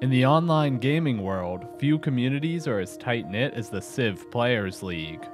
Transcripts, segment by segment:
In the online gaming world, few communities are as tight-knit as the Civ Players League.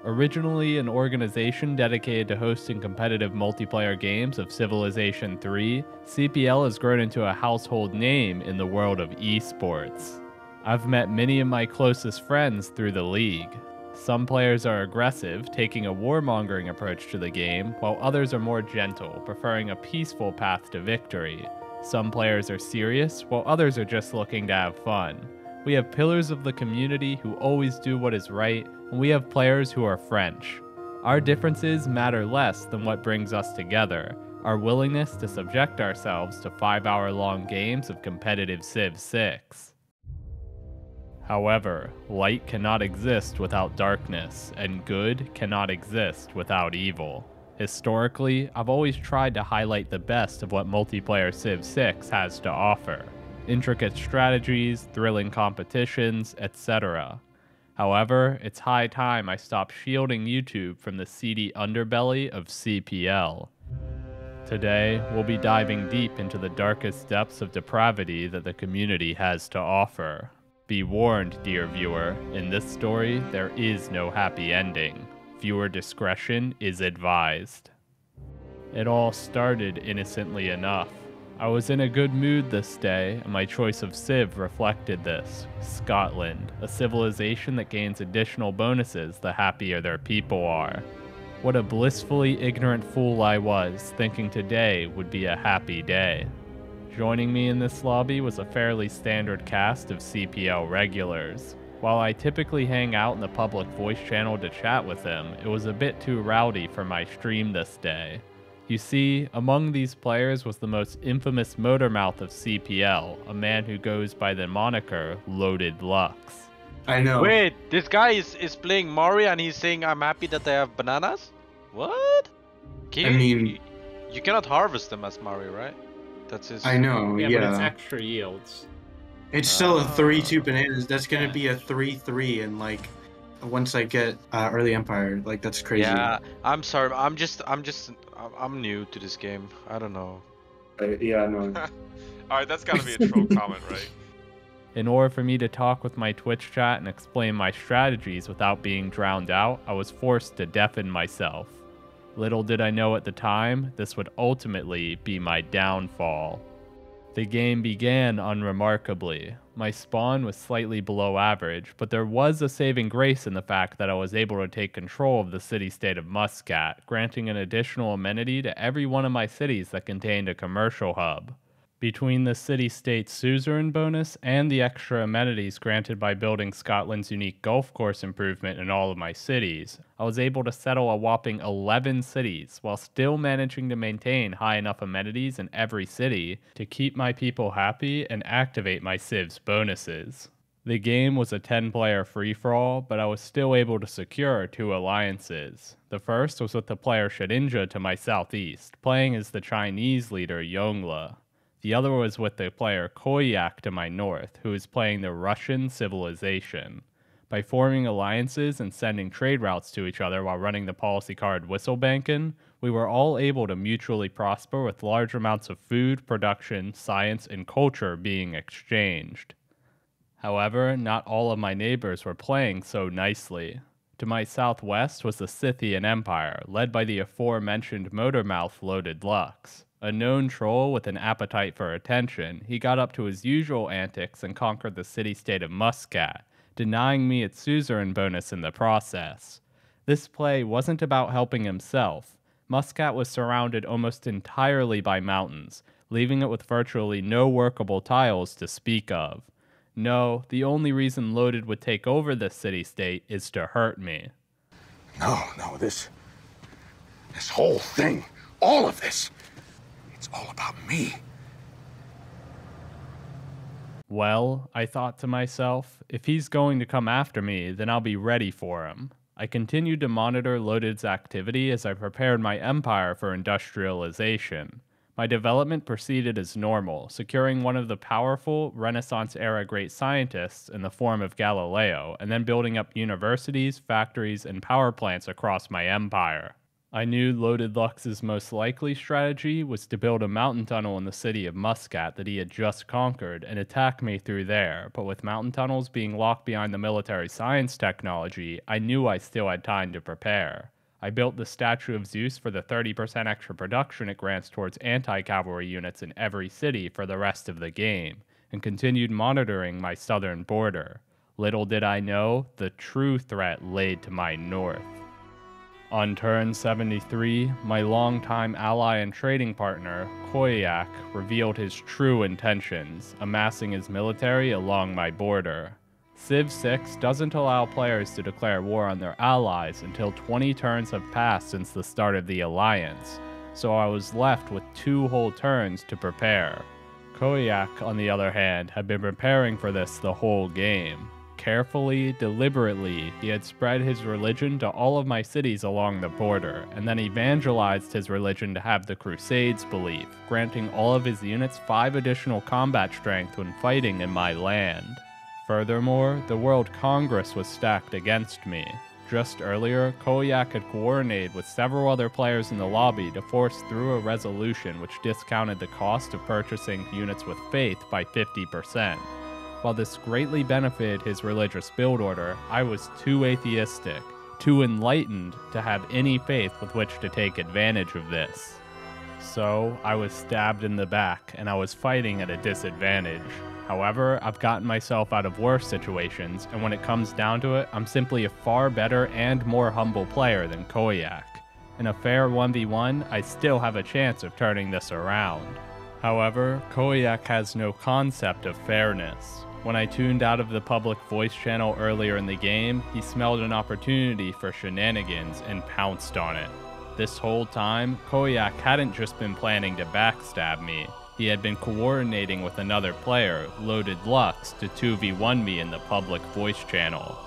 Originally an organization dedicated to hosting competitive multiplayer games of Civilization III, CPL has grown into a household name in the world of esports. I've met many of my closest friends through the league. Some players are aggressive, taking a warmongering approach to the game, while others are more gentle, preferring a peaceful path to victory. Some players are serious, while others are just looking to have fun. We have pillars of the community who always do what is right, and we have players who are French. Our differences matter less than what brings us together, our willingness to subject ourselves to 5-hour-long games of competitive Civ 6. However, light cannot exist without darkness, and good cannot exist without evil. Historically, I've always tried to highlight the best of what multiplayer Civ 6 has to offer. Intricate strategies, thrilling competitions, etc. However, it's high time I stop shielding YouTube from the seedy underbelly of CPL. Today, we'll be diving deep into the darkest depths of depravity that the community has to offer. Be warned, dear viewer, in this story, there is no happy ending. Viewer discretion is advised. It all started innocently enough. I was in a good mood this day, and my choice of Civ reflected this. Scotland, a civilization that gains additional bonuses the happier their people are. What a blissfully ignorant fool I was, thinking today would be a happy day. Joining me in this lobby was a fairly standard cast of CPL regulars. While I typically hang out in the public voice channel to chat with them, it was a bit too rowdy for my stream this day. You see, among these players was the most infamous motormouth of CPL, a man who goes by the moniker Loaded Lux. I know. Wait, this guy is playing Mario and he's saying I'm happy that they have bananas? What? You cannot harvest them as Mario, right? That's his... I know, But it's extra yields. It's still a 3-2 bananas. That's gonna be a 3-3 and like once I get early Empire, like that's crazy. Yeah, I'm sorry. I'm new to this game. I don't know. Yeah, no. Alright, that's gotta be a troll comment, right? In order for me to talk with my Twitch chat and explain my strategies without being drowned out, I was forced to deafen myself. Little did I know at the time, this would ultimately be my downfall. The game began unremarkably. My spawn was slightly below average, but there was a saving grace in the fact that I was able to take control of the city-state of Muscat, granting an additional amenity to every one of my cities that contained a commercial hub. Between the city-state suzerain bonus and the extra amenities granted by building Scotland's unique golf course improvement in all of my cities, I was able to settle a whopping 11 cities while still managing to maintain high enough amenities in every city to keep my people happy and activate my Civ's bonuses. The game was a 10-player free-for-all, but I was still able to secure 2 alliances. The first was with the player Shedinja to my southeast, playing as the Chinese leader Yongla. The other was with the player Koyak to my north, who is playing the Russian civilization. By forming alliances and sending trade routes to each other while running the policy card Whistlebankin, we were all able to mutually prosper with large amounts of food, production, science, and culture being exchanged. However, not all of my neighbors were playing so nicely. To my southwest was the Scythian Empire, led by the aforementioned motormouth Loaded Lux. A known troll with an appetite for attention, he got up to his usual antics and conquered the city-state of Muscat, denying me its suzerain bonus in the process. This play wasn't about helping himself. Muscat was surrounded almost entirely by mountains, leaving it with virtually no workable tiles to speak of. No, the only reason Loaded would take over this city-state is to hurt me. No, this whole thing, all of this, it's all about me. Well, I thought to myself, if he's going to come after me, then I'll be ready for him. I continued to monitor Loaded's activity as I prepared my empire for industrialization. My development proceeded as normal, securing one of the powerful Renaissance-era great scientists in the form of Galileo, and then building up universities, factories, and power plants across my empire. I knew Loaded Lux's most likely strategy was to build a mountain tunnel in the city of Muscat that he had just conquered and attack me through there, but with mountain tunnels being locked behind the military science technology, I knew I still had time to prepare. I built the Statue of Zeus for the 30% extra production it grants towards anti-cavalry units in every city for the rest of the game, and continued monitoring my southern border. Little did I know, the true threat lay to my north. On turn 73, my longtime ally and trading partner, Koyak, revealed his true intentions, amassing his military along my border. Civ 6 doesn't allow players to declare war on their allies until 20 turns have passed since the start of the alliance, so I was left with 2 whole turns to prepare. Koyak, on the other hand, had been preparing for this the whole game. Carefully, deliberately, he had spread his religion to all of my cities along the border, and then evangelized his religion to have the Crusades belief, granting all of his units 5 additional combat strength when fighting in my land. Furthermore, the World Congress was stacked against me. Just earlier, Koyak had coordinated with several other players in the lobby to force through a resolution which discounted the cost of purchasing units with faith by 50%. While this greatly benefited his religious build order, I was too atheistic, too enlightened to have any faith with which to take advantage of this. So, I was stabbed in the back, and I was fighting at a disadvantage. However, I've gotten myself out of worse situations, and when it comes down to it, I'm simply a far better and more humble player than Koyak. In a fair 1v1, I still have a chance of turning this around. However, Koyak has no concept of fairness. When I tuned out of the public voice channel earlier in the game, he smelled an opportunity for shenanigans and pounced on it. This whole time, Koyak hadn't just been planning to backstab me, he had been coordinating with another player, Loaded Lux, to 2v1 me in the public voice channel.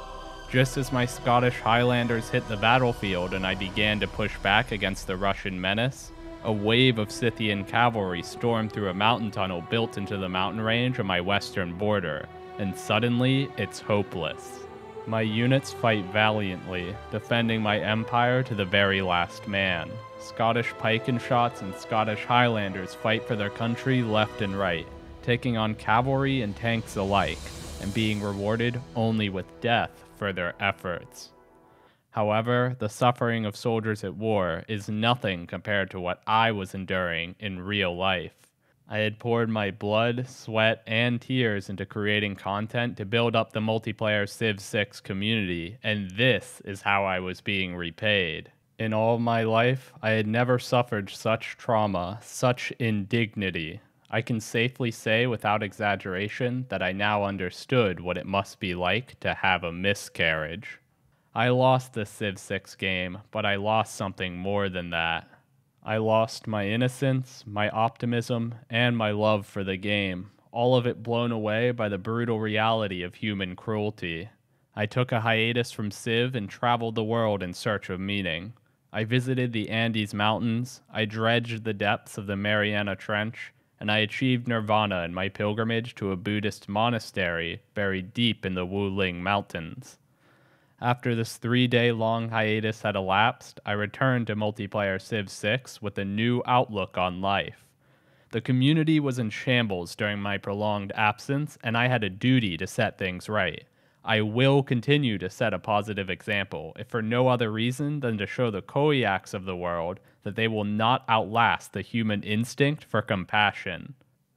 Just as my Scottish Highlanders hit the battlefield and I began to push back against the Russian menace, a wave of Scythian cavalry stormed through a mountain tunnel built into the mountain range on my western border, and suddenly, it's hopeless. My units fight valiantly, defending my empire to the very last man. Scottish pike and shots and Scottish Highlanders fight for their country left and right, taking on cavalry and tanks alike, and being rewarded only with death for their efforts. However, the suffering of soldiers at war is nothing compared to what I was enduring in real life. I had poured my blood, sweat, and tears into creating content to build up the multiplayer Civ 6 community, and this is how I was being repaid. In all my life, I had never suffered such trauma, such indignity. I can safely say without exaggeration that I now understood what it must be like to have a miscarriage. I lost the Civ 6 game, but I lost something more than that. I lost my innocence, my optimism, and my love for the game, all of it blown away by the brutal reality of human cruelty. I took a hiatus from Civ and traveled the world in search of meaning. I visited the Andes Mountains, I dredged the depths of the Mariana Trench, and I achieved nirvana in my pilgrimage to a Buddhist monastery buried deep in the Wuling Mountains. After this 3-day-long hiatus had elapsed, I returned to multiplayer Civ 6 with a new outlook on life. The community was in shambles during my prolonged absence, and I had a duty to set things right. I will continue to set a positive example, if for no other reason than to show the Koyaks of the world that they will not outlast the human instinct for compassion.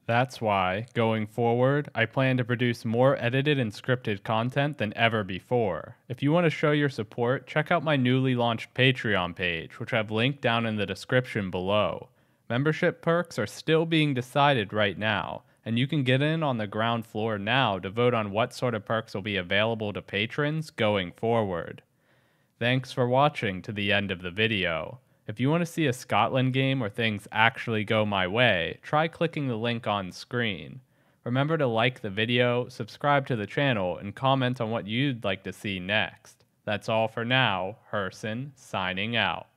That's why, going forward, I plan to produce more edited and scripted content than ever before. If you want to show your support, check out my newly launched Patreon page, which I've linked down in the description below. Membership perks are still being decided right now, and you can get in on the ground floor now to vote on what sort of perks will be available to patrons going forward. Thanks for watching to the end of the video. If you want to see a Scotland game where things actually go my way, try clicking the link on screen. Remember to like the video, subscribe to the channel, and comment on what you'd like to see next. That's all for now. Herson, signing out.